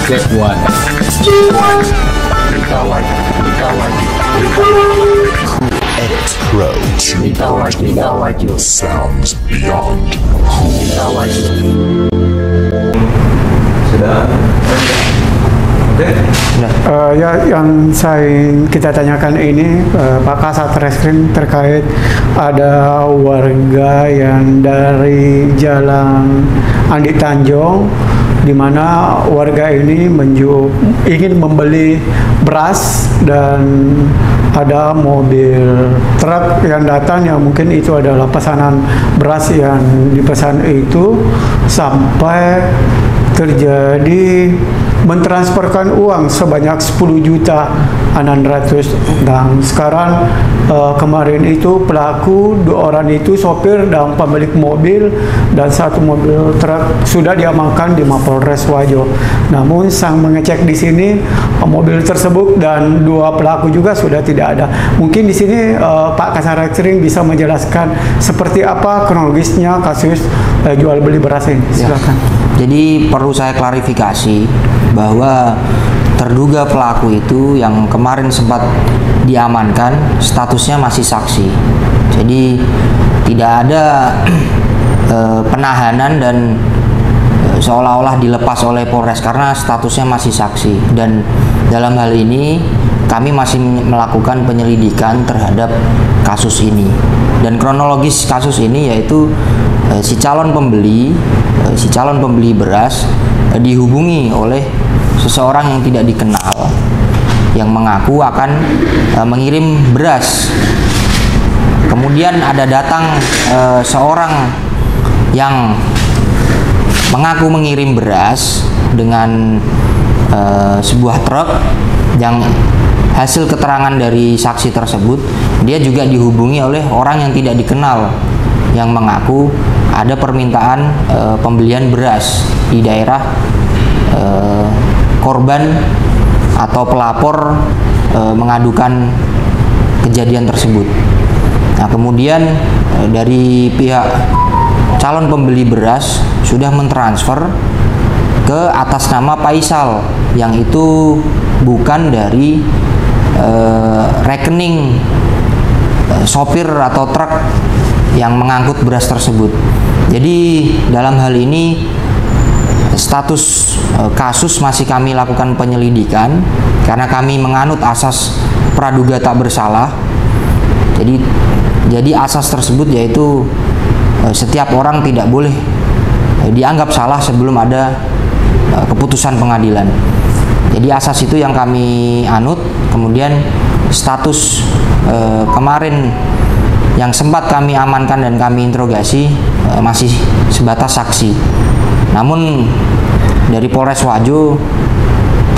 Step 1. Sounds beyond. Sudah. Oke. Yang kita tanyakan ini Pak Kasat Reskrim terkait ada warga yang dari Jalan Andi Tanjung, di mana warga ini ingin membeli beras dan ada mobil truk yang datang yang mungkin itu adalah pesanan beras yang dipesan itu, sampai terjadi mentransferkan uang sebanyak 10.600.000, dan sekarang kemarin itu pelaku 2 orang itu sopir dan pemilik mobil dan 1 mobil truk sudah diamankan di Mapolres Wajo. Namun sang mengecek di sini mobil tersebut dan 2 pelaku juga sudah tidak ada. Mungkin di sini Pak Kasat Reskrim bisa menjelaskan seperti apa kronologisnya kasus jual beli beras ini. Silakan. Jadi perlu saya klarifikasi bahwa terduga pelaku itu yang kemarin sempat diamankan statusnya masih saksi. Jadi tidak ada penahanan dan seolah-olah dilepas oleh Polres karena statusnya masih saksi. Dan dalam hal ini kami masih melakukan penyelidikan terhadap kasus ini. Dan kronologis kasus ini yaitu si calon pembeli beras dihubungi oleh seseorang yang tidak dikenal yang mengaku akan mengirim beras. Kemudian ada datang seorang yang mengaku mengirim beras dengan sebuah truk, yang hasil keterangan dari saksi tersebut dia juga dihubungi oleh orang yang tidak dikenal yang mengaku ada permintaan pembelian beras di daerah korban atau pelapor mengadukan kejadian tersebut. Nah, kemudian dari pihak calon pembeli beras sudah mentransfer ke atas nama Faisal, yang itu bukan dari rekening sopir atau truk yang mengangkut beras tersebut. Jadi dalam hal ini status kasus masih kami lakukan penyelidikan karena kami menganut asas praduga tak bersalah. Jadi asas tersebut yaitu setiap orang tidak boleh dianggap salah sebelum ada keputusan pengadilan. Jadi asas itu yang kami anut. Kemudian status kemarin yang sempat kami amankan dan kami interogasi masih sebatas saksi. Namun dari Polres Wajo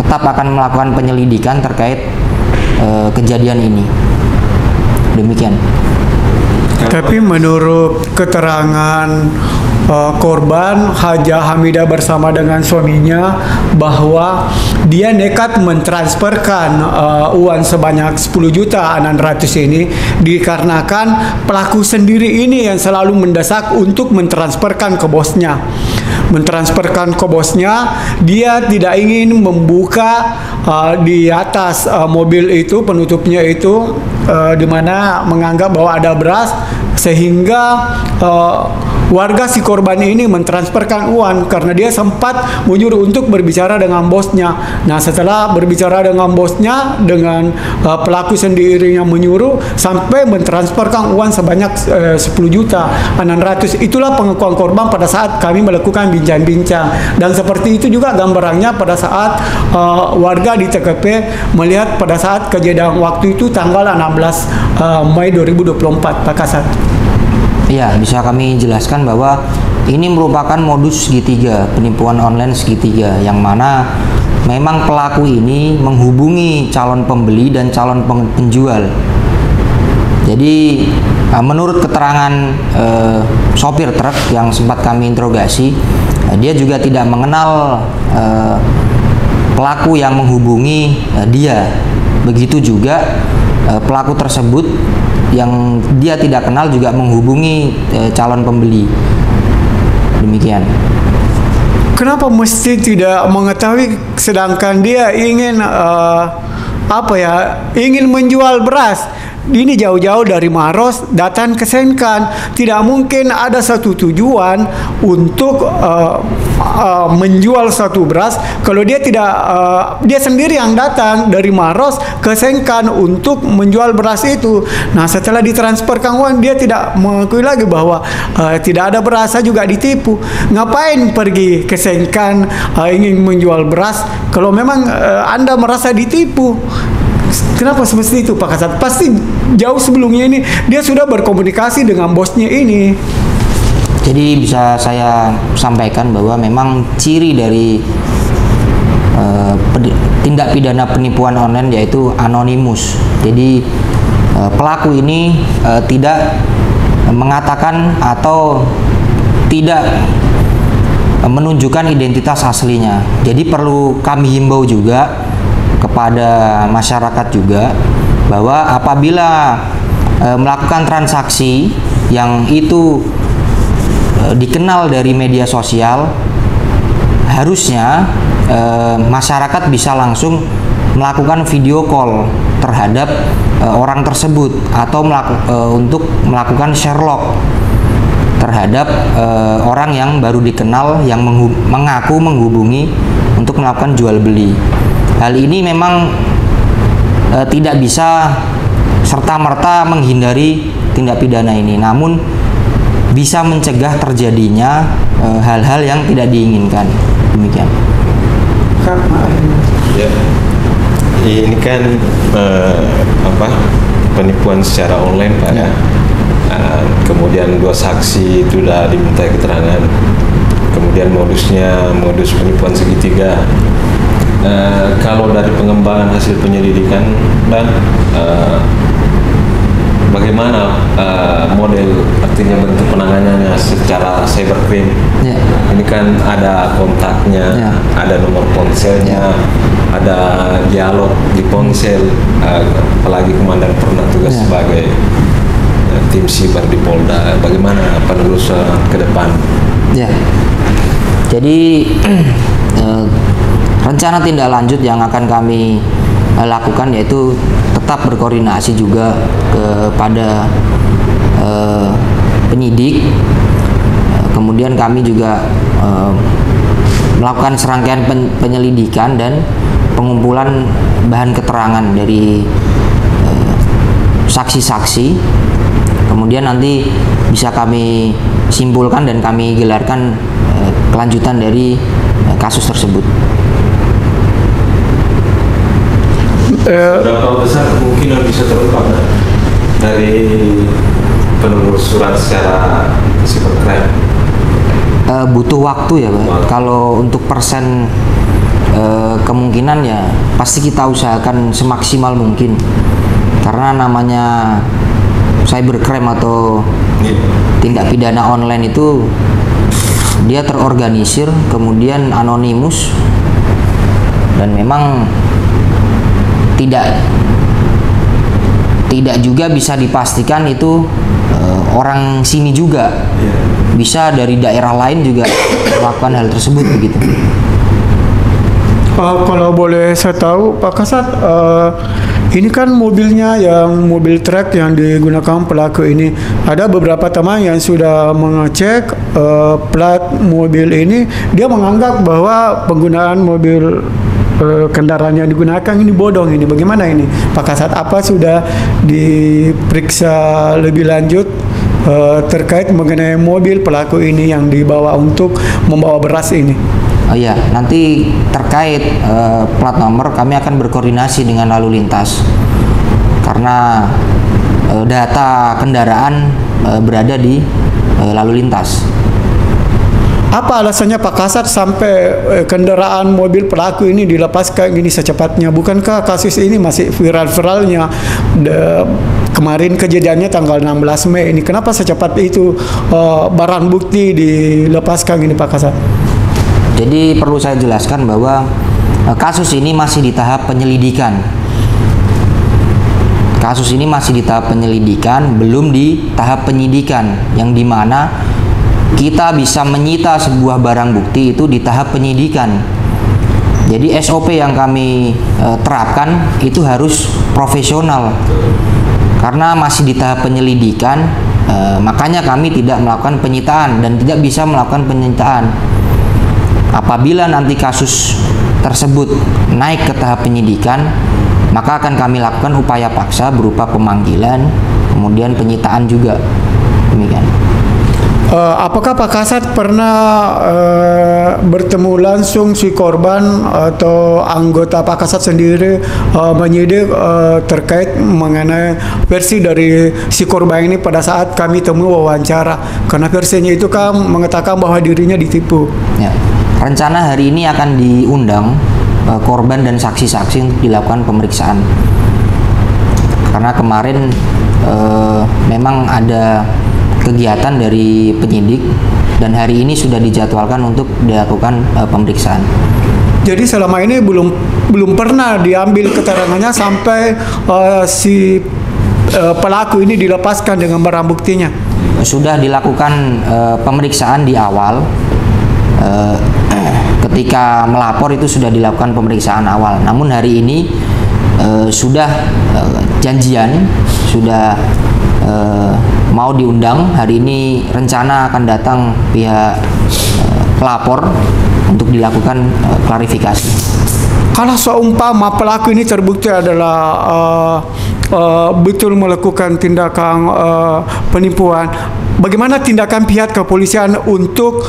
tetap akan melakukan penyelidikan terkait kejadian ini. Demikian. Tapi menurut keterangan korban Haja Hamidah bersama dengan suaminya bahwa dia nekat mentransferkan uang sebanyak 10.600.000 ini dikarenakan pelaku sendiri ini yang selalu mendesak untuk mentransferkan ke bosnya. Dia tidak ingin membuka di atas mobil itu, penutupnya itu di mana menganggap bahwa ada beras, sehingga warga si korban ini mentransferkan uang karena dia sempat menyuruh untuk berbicara dengan bosnya. Nah, setelah berbicara dengan bosnya, dengan pelaku sendiri yang menyuruh sampai mentransferkan uang sebanyak 10.600.000. Itulah pengakuan korban pada saat kami melakukan bincang-bincang, dan seperti itu juga gambarannya pada saat warga di TKP melihat pada saat kejadian waktu itu tanggal 16 Mei 2024, Pak Kasat. Iya, bisa kami jelaskan bahwa ini merupakan modus segitiga, penipuan online segitiga, yang mana memang pelaku ini menghubungi calon pembeli dan calon penjual. Jadi menurut keterangan sopir truk yang sempat kami interogasi, dia juga tidak mengenal pelaku yang menghubungi dia. Begitu juga pelaku tersebut yang dia tidak kenal juga menghubungi calon pembeli. Demikian. kenapa mesti tidak mengetahui sedangkan dia ingin ingin menjual beras. Ini jauh-jauh dari Maros datang ke Sengkan. Tidak mungkin ada satu tujuan untuk menjual satu beras kalau dia tidak dia sendiri yang datang dari Maros ke Sengkan untuk menjual beras itu. Nah, setelah ditransferkan uang, dia tidak mengakui lagi bahwa tidak ada beras, saya juga ditipu. Ngapain pergi ke Sengkan ingin menjual beras kalau memang Anda merasa ditipu? Kenapa semesti itu, Pak Kasat? Pasti jauh sebelumnya ini dia sudah berkomunikasi dengan bosnya ini. Jadi bisa saya sampaikan bahwa memang ciri dari tindak pidana penipuan online yaitu anonimus. Jadi pelaku ini tidak mengatakan atau tidak menunjukkan identitas aslinya. Jadi perlu kami himbau juga kepada masyarakat juga bahwa apabila melakukan transaksi yang itu dikenal dari media sosial, harusnya masyarakat bisa langsung melakukan video call terhadap orang tersebut atau untuk melakukan Sherlock terhadap orang yang baru dikenal yang mengaku menghubungi untuk melakukan jual beli. Hal ini memang tidak bisa serta-merta menghindari tindak pidana ini, namun bisa mencegah terjadinya hal-hal yang tidak diinginkan. Demikian. Ya, ini kan penipuan secara online, Pak. Ya. Kemudian 2 saksi itu sudah diminta keterangan. Kemudian modus penipuan segitiga. Kalau dari pengembangan hasil penyelidikan dan bagaimana model artinya bentuk penanganannya secara cybercrime? Yeah. Ini kan ada kontaknya, ada nomor ponselnya, ada dialog di ponsel, apalagi komandan pernah tugas sebagai tim siber di Polda. Bagaimana penelusuran ke depan? Ya, jadi rencana tindak lanjut yang akan kami lakukan yaitu tetap berkoordinasi juga kepada penyidik. Kemudian kami juga melakukan serangkaian penyelidikan dan pengumpulan bahan keterangan dari saksi-saksi. Kemudian nanti bisa kami simpulkan dan kami gelarkan kelanjutan dari kasus tersebut. Berapa besar kemungkinan bisa terungkap dari penelusuran secara cybercrime? Butuh waktu ya, Pak. Kalau untuk persen kemungkinan ya pasti kita usahakan semaksimal mungkin, karena namanya cybercrime atau tindak pidana online itu dia terorganisir, kemudian anonimus, dan memang tidak juga bisa dipastikan itu orang sini juga, bisa dari daerah lain juga melakukan hal tersebut begitu. Kalau boleh saya tahu, Pak Kasat, ini kan mobilnya yang mobil truk yang digunakan pelaku ini. Ada beberapa teman yang sudah mengecek plat mobil ini, dia menganggap bahwa penggunaan mobil kendaraan yang digunakan ini bodong ini. Bagaimana ini, Pak Kasat? Apa sudah diperiksa lebih lanjut terkait mengenai mobil pelaku ini yang dibawa untuk membawa beras ini? Oh iya, nanti terkait plat nomor kami akan berkoordinasi dengan lalu lintas, karena data kendaraan berada di lalu lintas. Apa alasannya Pak Kasat sampai kendaraan mobil pelaku ini dilepaskan ini secepatnya? Bukankah kasus ini masih viral-viralnya? Kemarin kejadiannya tanggal 16 Mei ini. Kenapa secepat itu barang bukti dilepaskan ini, Pak Kasat? Jadi perlu saya jelaskan bahwa kasus ini masih di tahap penyelidikan. Kasus ini masih di tahap penyelidikan, belum di tahap penyidikan, yang dimana kita bisa menyita sebuah barang bukti itu di tahap penyidikan. Jadi SOP yang kami terapkan itu harus profesional. Karena masih di tahap penyelidikan, makanya kami tidak melakukan penyitaan dan tidak bisa melakukan penyitaan. Apabila nanti kasus tersebut naik ke tahap penyidikan, maka akan kami lakukan upaya paksa berupa pemanggilan, kemudian penyitaan juga. Demikian. Apakah Pak Kasat pernah bertemu langsung si korban atau anggota Pak Kasat sendiri menyidik terkait mengenai versi dari si korban ini pada saat kami temui wawancara? Karena versinya itu kan mengatakan bahwa dirinya ditipu. Ya. Rencana hari ini akan diundang korban dan saksi-saksi untuk dilakukan pemeriksaan. Karena kemarin memang ada kegiatan dari penyidik dan hari ini sudah dijadwalkan untuk dilakukan pemeriksaan. Jadi selama ini belum pernah diambil keterangannya sampai si pelaku ini dilepaskan dengan barang buktinya. Sudah dilakukan pemeriksaan di awal. Ketika melapor itu sudah dilakukan pemeriksaan awal. Namun hari ini sudah janjian, sudah mau diundang. Hari ini rencana akan datang pihak pelapor untuk dilakukan klarifikasi. Kalau seumpama pelaku ini terbukti adalah betul melakukan tindakan penipuan, bagaimana tindakan pihak kepolisian untuk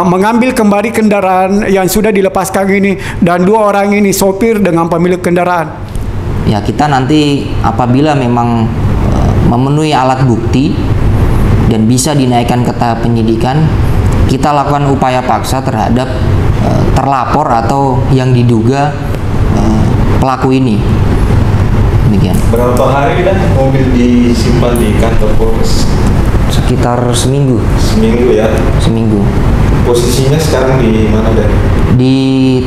mengambil kembali kendaraan yang sudah dilepaskan ini dan dua orang ini, sopir dengan pemilik kendaraan? Ya, kita nanti apabila memang memenuhi alat bukti dan bisa dinaikkan ke tahap penyidikan, kita lakukan upaya paksa terhadap terlapor atau yang diduga pelaku ini. Demikian. Berapa hari dah mobil disimpan di kantor Polres? Sekitar seminggu. Seminggu ya? Seminggu. Posisinya sekarang di mana dan? Di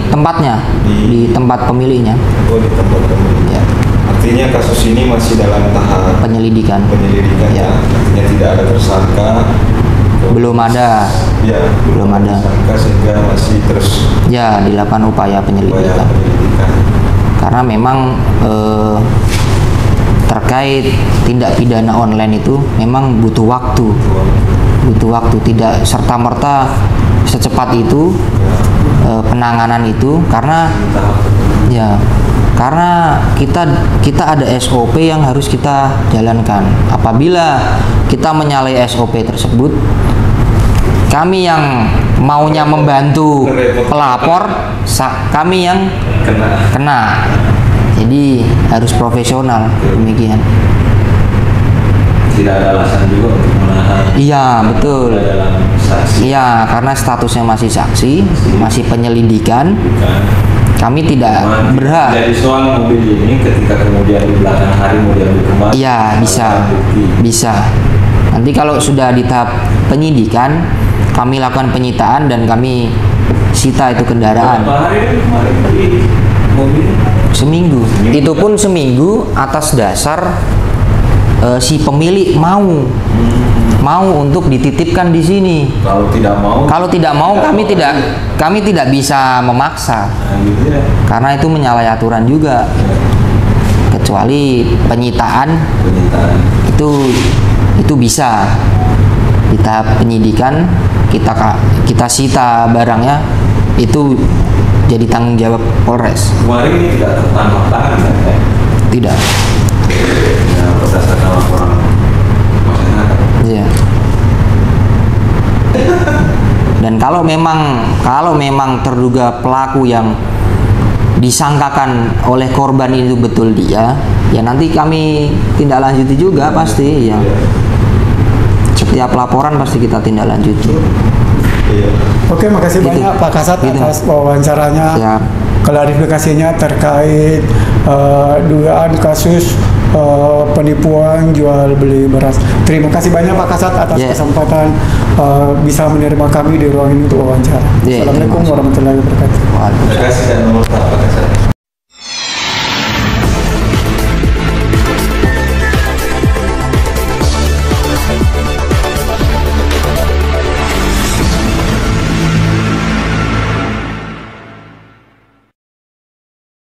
tempatnya, di tempat pemiliknya. Oh, di tempat pemiliknya. Ya. Artinya kasus ini masih dalam tahap penyelidikan. Penyelidikan ya. Artinya tidak ada tersangka. Belum ada. Ya, belum ada. Tersangka sehingga masih terus. Ya, dilakukan upaya penyelidikan. Karena memang terkait tindak pidana online itu memang butuh waktu. Butuh waktu, tidak serta-merta secepat itu penanganan itu, karena ya karena kita ada SOP yang harus kita jalankan. Apabila kita menyalahi SOP tersebut, kami yang maunya membantu pelapor, kami yang kena. Jadi harus profesional, demikian. Tidak ada alasan juga untuk menahan. Iya, betul. Iya, karena statusnya masih saksi, masih penyelidikan. Kami tidak berhak. Jadi soal mobil ini ketika kemudian di belakang hari mau diambil kembali. Iya, bisa. Nanti kalau sudah di tahap penyidikan, kami lakukan penyitaan dan kami sita itu kendaraan. Berapa hari kemarin di mobil? Seminggu. Itu pun seminggu atas dasar si pemilik mau untuk dititipkan di sini. Kalau tidak mau kami tidak bisa memaksa. Karena itu menyalahi aturan juga. Kecuali penyitaan. Itu bisa di tahap penyidikan kita sita barangnya, itu jadi tanggung jawab Polres. Kemarin ini tidak tertangkap tangan kan? Tidak. Ya, berdasarkan laporan masyarakat. Iya. Dan kalau memang terduga pelaku yang disangkakan oleh korban itu betul dia, ya nanti kami tindak lanjuti juga pasti ya. Setiap laporan pasti kita tindak lanjuti. Oke, makasih banyak Pak Kasat atas wawancaranya. Siap. Klarifikasinya terkait dugaan kasus penipuan jual beli beras. Terima kasih banyak Pak Kasat atas kesempatan bisa menerima kami di ruang ini untuk wawancara. Assalamualaikum warahmatullahi wabarakatuh. Terima kasih dan nomor Pak Kasat.